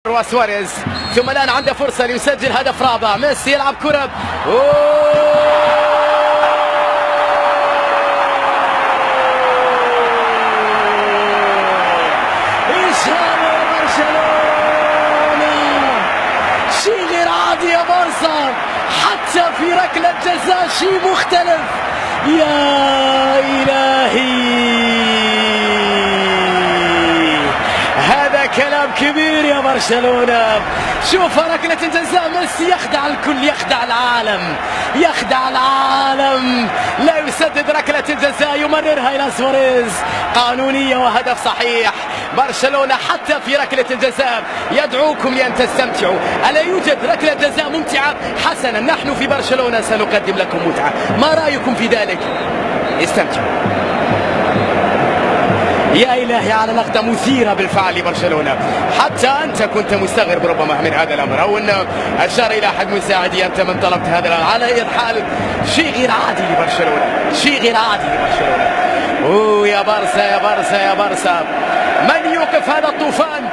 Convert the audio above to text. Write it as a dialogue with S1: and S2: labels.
S1: وسواريز ثم الآن عنده فرصة ليسجل هدف رابع. ميسي يلعب كرة إشارة برشلونة، شيء غير عادي يا بارسا، حتى في ركلة جزاء شيء مختلف. يا إلهي هذا كلام كبير يا برشلونة. شوف ركلة الجزاء، ميسي يخدع الكل، يخدع العالم، يخدع العالم، لا يسدد ركلة الجزاء، يمررها إلى سواريز، قانونية وهدف صحيح. برشلونة حتى في ركلة الجزاء يدعوكم لأن تستمتعوا. ألا يوجد ركلة جزاء ممتعة؟ حسنا، نحن في برشلونة سنقدم لكم متعة. ما رأيكم في ذلك؟ استمتعوا. يا إلهي على لقطة مثيرة بالفعل لبرشلونة، حتى أنت كنت مستغرب ربما من هذا الأمر، أو أنه أشار إلى أحد مساعدي أنت من طلبت هذا الأمر. على أي حال شيء غير عادي لبرشلونة، شيء غير عادي لبرشلونة. يا بارسا يا بارسا يا بارسا، من يوقف هذا الطوفان؟